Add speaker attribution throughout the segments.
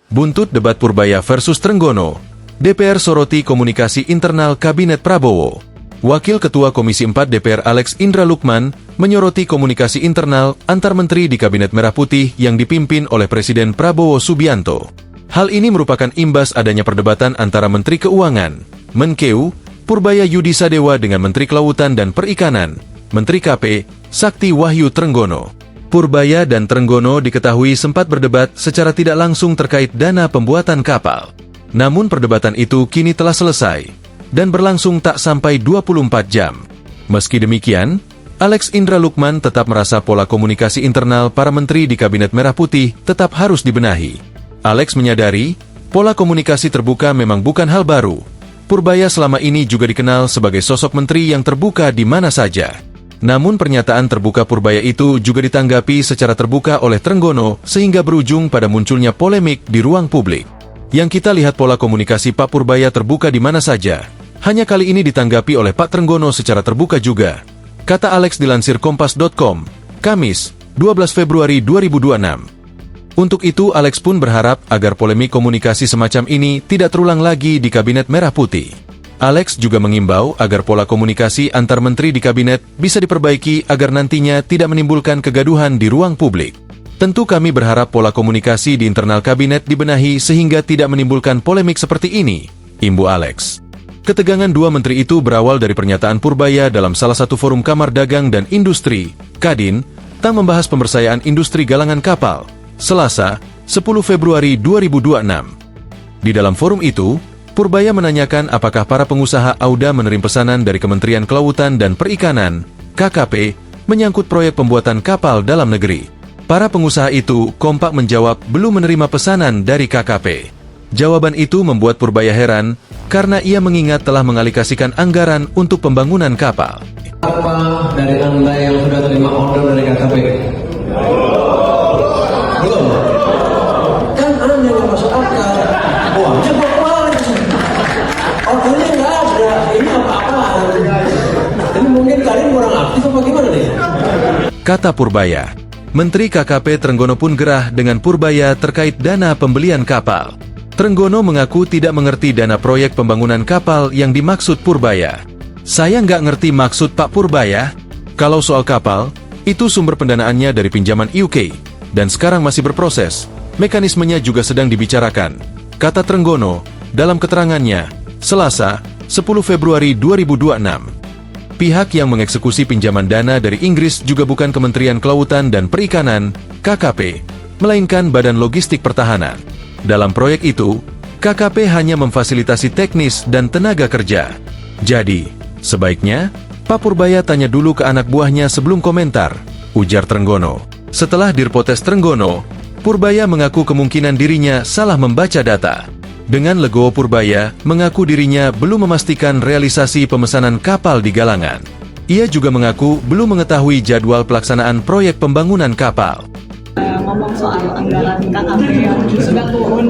Speaker 1: Buntut debat Purbaya versus Trenggono, DPR soroti komunikasi internal Kabinet Prabowo. Wakil Ketua Komisi 4 DPR Alex Indra Lukman menyoroti komunikasi internal antar menteri di Kabinet Merah Putih yang dipimpin oleh Presiden Prabowo Subianto. Hal ini merupakan imbas adanya perdebatan antara Menteri Keuangan, Menkeu, Purbaya Yudi Sadewa dengan Menteri Kelautan dan Perikanan, Menteri KP, Sakti Wahyu Trenggono. Purbaya dan Trenggono diketahui sempat berdebat secara tidak langsung terkait dana pembuatan kapal. Namun perdebatan itu kini telah selesai dan berlangsung tak sampai 24 jam. Meski demikian, Alex Indra Lukman tetap merasa pola komunikasi internal para menteri di Kabinet Merah Putih tetap harus dibenahi. Alex menyadari, pola komunikasi terbuka memang bukan hal baru. Purbaya selama ini juga dikenal sebagai sosok menteri yang terbuka di mana saja. Namun pernyataan terbuka Purbaya itu juga ditanggapi secara terbuka oleh Trenggono sehingga berujung pada munculnya polemik di ruang publik. Yang kita lihat pola komunikasi Pak Purbaya terbuka di mana saja. Hanya kali ini ditanggapi oleh Pak Trenggono secara terbuka juga. Kata Alex dilansir Kompas.com, Kamis, 12 Februari 2026. Untuk itu Alex pun berharap agar polemik komunikasi semacam ini tidak terulang lagi di Kabinet Merah Putih. Alex juga mengimbau agar pola komunikasi antar menteri di kabinet bisa diperbaiki agar nantinya tidak menimbulkan kegaduhan di ruang publik. Tentu kami berharap pola komunikasi di internal kabinet dibenahi sehingga tidak menimbulkan polemik seperti ini, imbu Alex. Ketegangan dua menteri itu berawal dari pernyataan Purbaya dalam salah satu forum Kamar Dagang dan Industri, Kadin, tentang membahas pemberdayaan industri galangan kapal, Selasa, 10 Februari 2026. Di dalam forum itu, Purbaya menanyakan apakah para pengusaha Auda menerima pesanan dari Kementerian Kelautan dan Perikanan, KKP, menyangkut proyek pembuatan kapal dalam negeri. Para pengusaha itu kompak menjawab belum menerima pesanan dari KKP. Jawaban itu membuat Purbaya heran, karena ia mengingat telah mengalokasikan anggaran untuk pembangunan kapal.
Speaker 2: Apa dari Anda yang sudah terima order dari KKP? Belum? Kan Anda yang masuk akal. Uangnya buat kemana? Ordernya nggak ada. Ini apa-apaan? Ini mungkin kalian kurang aktif apa gimana nih?
Speaker 1: Kata Purbaya. Menteri KKP Trenggono pun gerah dengan Purbaya terkait dana pembelian kapal. Trenggono mengaku tidak mengerti dana proyek pembangunan kapal yang dimaksud Purbaya. Saya nggak ngerti maksud Pak Purbaya. Kalau soal kapal, itu sumber pendanaannya dari pinjaman UK, dan sekarang masih berproses. Mekanismenya juga sedang dibicarakan, kata Trenggono dalam keterangannya, Selasa, 10 Februari 2026. Pihak yang mengeksekusi pinjaman dana dari Inggris juga bukan Kementerian Kelautan dan Perikanan, KKP, melainkan Badan Logistik Pertahanan. Dalam proyek itu, KKP hanya memfasilitasi teknis dan tenaga kerja. Jadi, sebaiknya, Pak Purbaya tanya dulu ke anak buahnya sebelum komentar, ujar Trenggono. Setelah direpotes Trenggono, Purbaya mengaku kemungkinan dirinya salah membaca data. Dengan legowo Purbaya mengaku dirinya belum memastikan realisasi pemesanan kapal di galangan. Ia juga mengaku belum mengetahui jadwal pelaksanaan proyek pembangunan kapal.
Speaker 3: Ngomong soal anggaran KKP yang sudah turun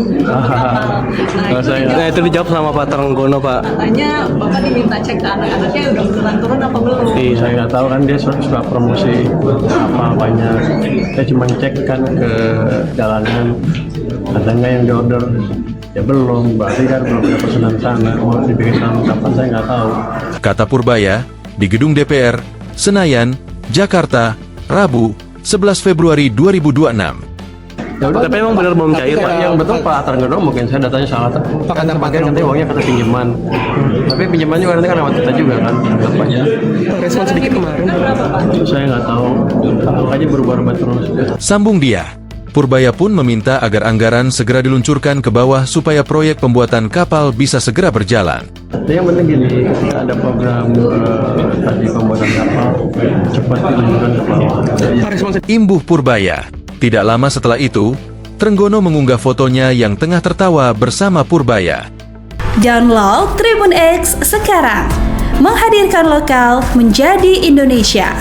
Speaker 4: Nah, itu dijawab sama Pak Trenggono, Pak.
Speaker 3: katanya Bapak diminta cek ke anak-anaknya udah beneran turun apa belum?
Speaker 4: Saya nggak tahu kan dia suka promosi apa-apanya. Saya cuma cek kan ke galangan, ada nggak yang diorder. Ya belum, berarti kan belum ada pesanan sana. Mau dibikin kapan saya nggak tahu.
Speaker 1: Kata Purbaya, di gedung DPR, Senayan, Jakarta, Rabu, 11 Februari 2026.
Speaker 4: Tapi emang benar belum cair, Pak. Yang betul Pak Trenggono mungkin saya datanya salah. Pak kata nanti uangnya kata pinjaman. Tapi pinjaman juga nanti kan lewat kita juga kan. Apa aja?
Speaker 2: Respon sedikit kemarin.
Speaker 4: Saya nggak tahu. Makanya berubah-ubah terus.
Speaker 1: Sambung dia. Purbaya pun meminta agar anggaran segera diluncurkan ke bawah supaya proyek pembuatan kapal bisa segera berjalan.
Speaker 4: Yang penting gini, ketika ada program tadi pembuatan kapal, cepat diluncurkan ke bawah.
Speaker 1: Imbuh Purbaya. Tidak lama setelah itu, Trenggono mengunggah fotonya yang tengah tertawa bersama Purbaya.
Speaker 5: Download Tribun X sekarang, menghadirkan lokal menjadi Indonesia.